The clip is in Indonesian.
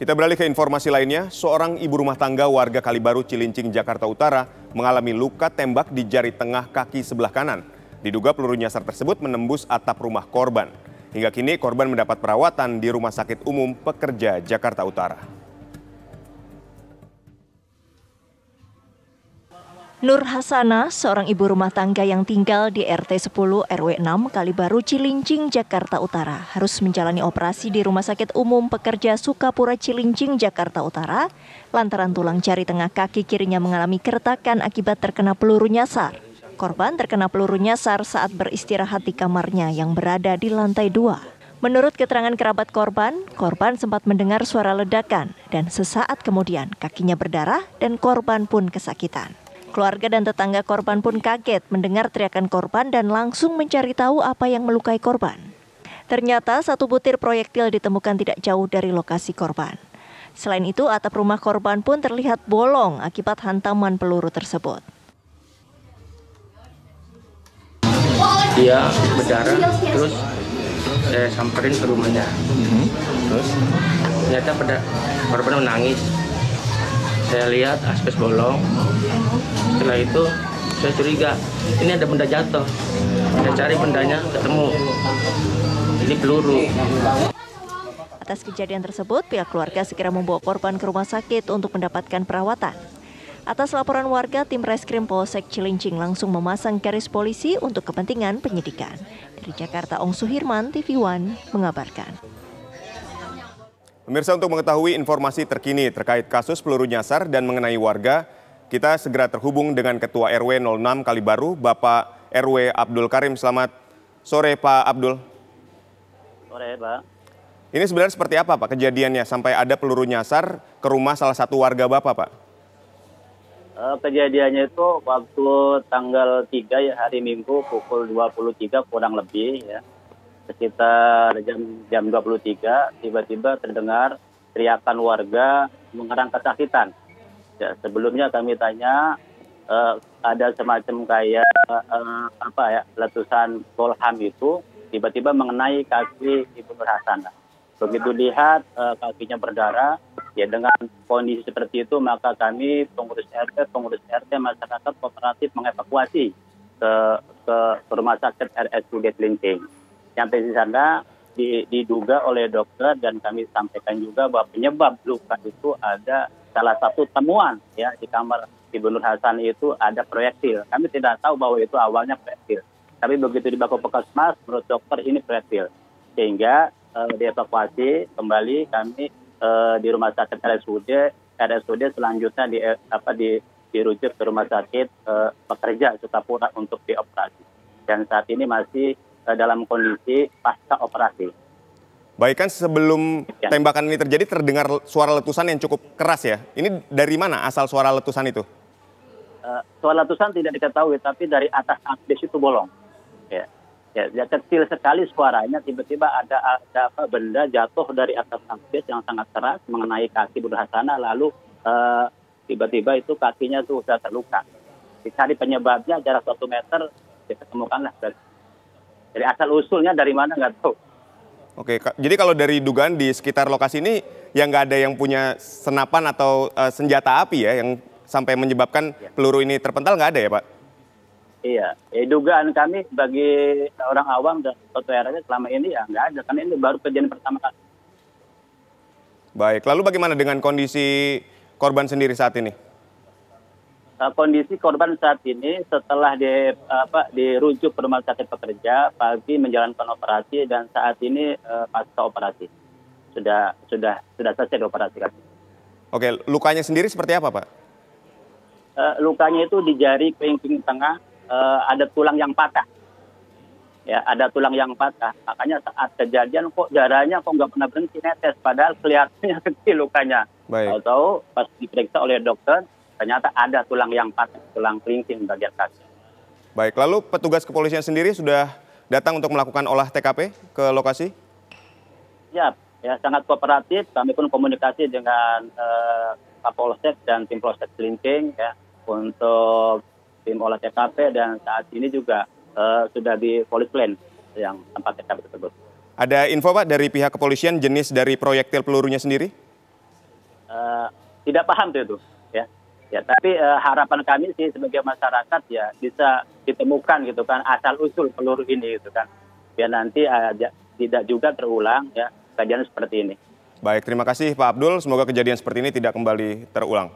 Kita beralih ke informasi lainnya, seorang ibu rumah tangga warga Kalibaru, Cilincing, Jakarta Utara mengalami luka tembak di jari tengah kaki sebelah kanan. Diduga peluru nyasar tersebut menembus atap rumah korban. Hingga kini korban mendapat perawatan di Rumah Sakit Umum Pekerja Jakarta Utara. Nur Hasana, seorang ibu rumah tangga yang tinggal di RT 10 RW 6 Kalibaru, Cilincing, Jakarta Utara, harus menjalani operasi di Rumah Sakit Umum Pekerja Sukapura Cilincing, Jakarta Utara, lantaran tulang jari tengah kaki kirinya mengalami keretakan akibat terkena peluru nyasar. Korban terkena peluru nyasar saat beristirahat di kamarnya yang berada di lantai 2. Menurut keterangan kerabat korban sempat mendengar suara ledakan dan sesaat kemudian kakinya berdarah dan korban pun kesakitan. Keluarga dan tetangga korban pun kaget mendengar teriakan korban dan langsung mencari tahu apa yang melukai korban. Ternyata satu butir proyektil ditemukan tidak jauh dari lokasi korban. Selain itu, atap rumah korban pun terlihat bolong akibat hantaman peluru tersebut. Dia berdarah, terus saya samperin ke rumahnya. Terus ternyata korban menangis. Saya lihat aspes bolong. Setelah itu saya curiga ini ada benda jatuh. Saya cari bendanya, ketemu. Ini peluru. Atas kejadian tersebut, pihak keluarga segera membawa korban ke rumah sakit untuk mendapatkan perawatan. Atas laporan warga, tim Reskrim Polsek Cilincing langsung memasang garis polisi untuk kepentingan penyidikan. Dari Jakarta, Ong Suhirman, TV One mengabarkan. Pemirsa, untuk mengetahui informasi terkini terkait kasus peluru nyasar dan mengenai warga, kita segera terhubung dengan Ketua RW 06 Kalibaru, Bapak RW Abdul Karim. Selamat sore, Pak Abdul. Sore, Pak. Ini sebenarnya seperti apa, Pak, kejadiannya sampai ada peluru nyasar ke rumah salah satu warga Bapak, Pak? Kejadiannya itu waktu tanggal 3 ya, hari Minggu pukul 23 kurang lebih ya. Sekitar jam 23 tiba-tiba terdengar teriakan warga mengerang kesakitan. Ya, sebelumnya kami tanya ada semacam kayak letusan bolham itu tiba-tiba mengenai kaki Ibu Nur Hasanah. Begitu lihat kakinya berdarah, ya dengan kondisi seperti itu maka kami pengurus RT, masyarakat kooperatif mengevakuasi ke Rumah Sakit RSUD Cilincing. Sampai di sana diduga oleh dokter dan kami sampaikan juga bahwa penyebab luka itu ada salah satu temuan ya di kamar Ibu Nur Hasanah itu ada proyektil. Kami tidak tahu bahwa itu awalnya proyektil. Tapi begitu dibawa ke Puskesmas, menurut dokter ini proyektil. Sehingga dievakuasi kembali kami di Rumah Sakit RSUD selanjutnya dirujuk ke Rumah Sakit Pekerja Sukapura untuk dioperasi. Dan saat ini masih dalam kondisi pasca operasi. Baik, kan sebelum tembakan ini terjadi terdengar suara letusan yang cukup keras ya. Ini dari mana asal suara letusan itu? Suara letusan tidak diketahui, tapi dari atas asbes itu bolong. Ya, kecil sekali suaranya, tiba-tiba ada benda jatuh dari atas asbes yang sangat keras mengenai kaki Ibu Nur Hasanah, lalu tiba-tiba itu kakinya tuh sudah terluka. Dicari penyebabnya jarak 1 meter, ditemukanlah. Jadi asal usulnya dari mana nggak tahu. Oke, jadi kalau dari dugaan di sekitar lokasi ini yang nggak ada yang punya senapan atau senjata api ya yang sampai menyebabkan peluru ini terpental, nggak ada ya, Pak? Iya, dugaan kami bagi orang awam dan ketua RT selama ini ya nggak ada, karena ini baru kejadian pertama kali. Baik, lalu bagaimana dengan kondisi korban sendiri saat ini? Kondisi korban saat ini setelah dirujuk ke Rumah Sakit Pekerja, pagi menjalankan operasi dan saat ini pasca operasi sudah selesai dioperasikan. Oke, lukanya sendiri seperti apa, Pak? Lukanya itu di jari kelingking tengah ada tulang yang patah. Ya, ada tulang yang patah. Makanya saat kejadian kok darahnya nggak pernah berhenti netes, padahal kelihatannya kecil lukanya. Baik. Atau pas diperiksa oleh dokter ternyata ada tulang yang patah, tulang kelingking bagian kaki. Baik, lalu petugas kepolisian sendiri sudah datang untuk melakukan olah TKP ke lokasi? Ya, sangat kooperatif. Kami pun komunikasi dengan Kapolsek dan tim Polsek Cilincing ya untuk tim olah TKP, dan saat ini juga sudah di Police Plan yang tempat TKP tersebut. Ada info, Pak, dari pihak kepolisian jenis dari proyektil pelurunya sendiri? tidak paham tuh itu, ya. Ya, tapi harapan kami sih sebagai masyarakat ya bisa ditemukan gitu kan asal usul peluru ini gitu kan. Biar nanti tidak juga terulang ya kejadian seperti ini. Baik, terima kasih Pak Abdul. Semoga kejadian seperti ini tidak kembali terulang.